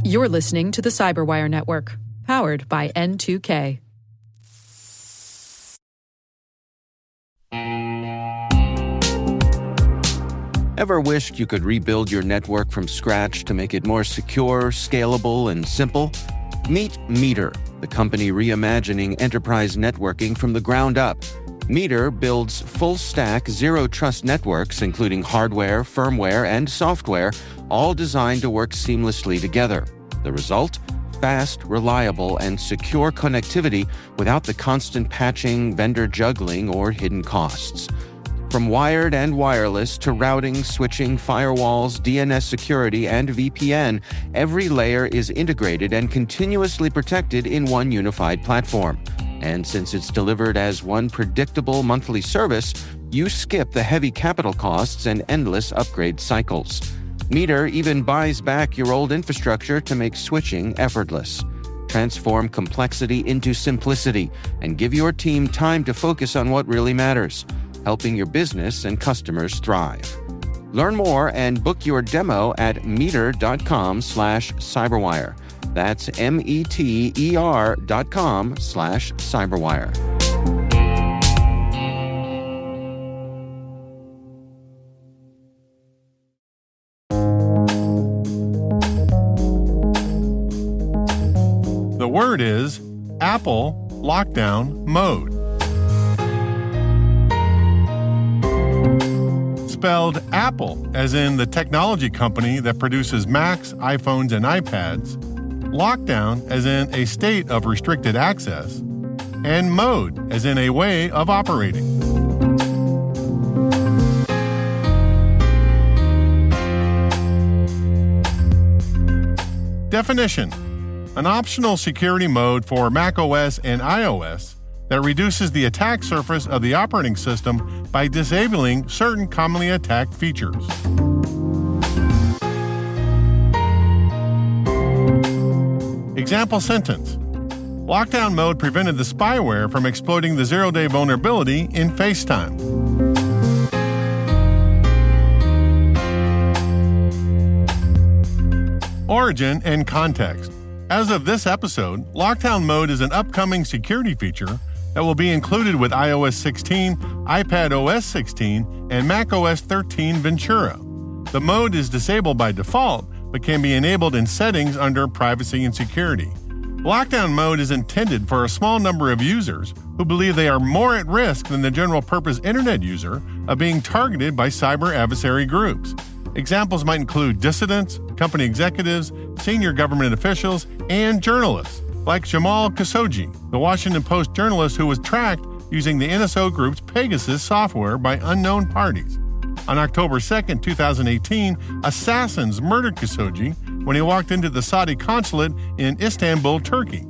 You're listening to the Cyberwire Network, powered by N2K. Ever wished you could rebuild your network from scratch to make it more secure, scalable, and simple? Meet Meter, the company reimagining enterprise networking from the ground up. Meter builds full-stack, zero-trust networks, including hardware, firmware, and software, all designed to work seamlessly together. The result? Fast, reliable, and secure connectivity without the constant patching, vendor juggling, or hidden costs. From wired and wireless to routing, switching, firewalls, DNS security, and VPN, every layer is integrated and continuously protected in one unified platform. And since it's delivered as one predictable monthly service, you skip the heavy capital costs and endless upgrade cycles. Meter even buys back your old infrastructure to make switching effortless. Transform complexity into simplicity and give your team time to focus on what really matters, helping your business and customers thrive. Learn more and book your demo at meter.com/cyberwire. That's meter.com/cyberwire. The word is Apple lockdown mode. Spelled Apple, as in the technology company that produces Macs, iPhones, and iPads, lockdown, as in a state of restricted access, and mode, as in a way of operating. Definition: an optional security mode for macOS and iOS that reduces the attack surface of the operating system by disabling certain commonly attacked features. Example sentence: lockdown mode prevented the spyware from exploiting the zero-day vulnerability in FaceTime. Origin and context. As of this episode, lockdown mode is an upcoming security feature that will be included with iOS 16, iPadOS 16, and macOS 13 Ventura. The mode is disabled by default, but can be enabled in settings under privacy and security. Lockdown mode is intended for a small number of users who believe they are more at risk than the general-purpose internet user of being targeted by cyber adversary groups. Examples might include dissidents, company executives, senior government officials, and journalists, like Jamal Khashoggi, the Washington Post journalist who was tracked using the NSO Group's Pegasus software by unknown parties. On October 2, 2018, assassins murdered Khashoggi when he walked into the Saudi consulate in Istanbul, Turkey.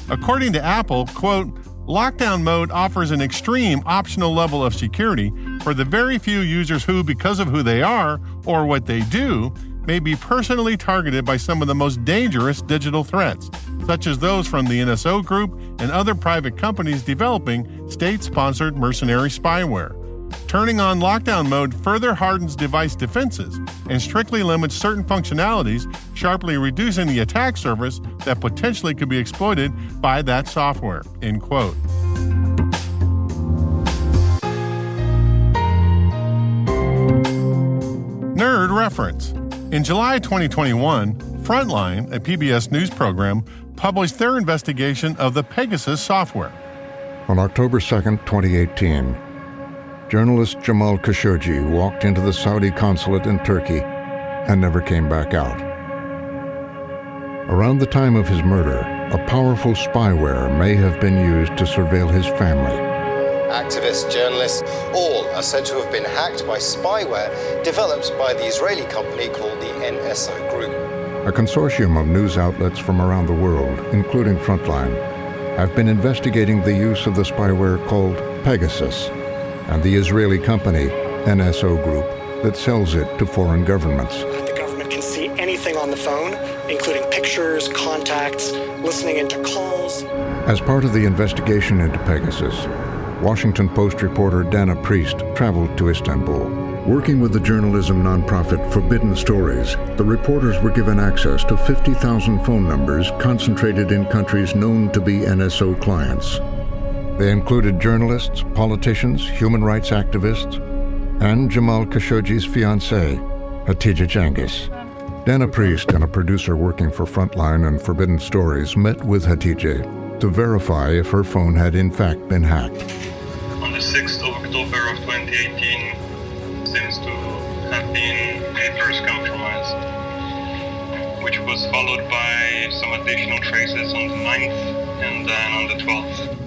According to Apple, quote, lockdown mode offers an extreme optional level of security for the very few users who, because of who they are or what they do, may be personally targeted by some of the most dangerous digital threats, such as those from the NSO Group and other private companies developing state-sponsored mercenary spyware. Turning on lockdown mode further hardens device defenses and strictly limits certain functionalities, sharply reducing the attack surface that potentially could be exploited by that software, end quote. Nerd reference. In July 2021, Frontline, a PBS news program, published their investigation of the Pegasus software. On October 2, 2018, journalist Jamal Khashoggi walked into the Saudi consulate in Turkey and never came back out. Around the time of his murder, a powerful spyware may have been used to surveil his family. Activists, journalists, all are said to have been hacked by spyware developed by the Israeli company called the NSO Group. A consortium of news outlets from around the world, including Frontline, have been investigating the use of the spyware called Pegasus and the Israeli company NSO Group that sells it to foreign governments. The government can see anything on the phone, including pictures, contacts, listening into calls. As part of the investigation into Pegasus, Washington Post reporter Dana Priest traveled to Istanbul. Working with the journalism nonprofit Forbidden Stories, the reporters were given access to 50,000 phone numbers concentrated in countries known to be NSO clients. They included journalists, politicians, human rights activists, and Jamal Khashoggi's fiancée, Hatice Cengiz. Dana Priest and a producer working for Frontline and Forbidden Stories met with Hatice to verify if her phone had in fact been hacked. On the 6th of October of 2018 seems to have been a first compromise, which was followed by some additional traces on the 9th and then on the 12th.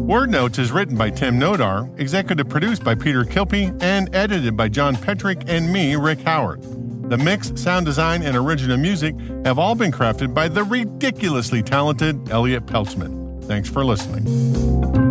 Word Notes is written by Tim Nodar, executive produced by Peter Kilpie, and edited by John Petrick and me, Rick Howard. The mix, sound design, and original music have all been crafted by the ridiculously talented Elliot Peltzman. Thanks for listening.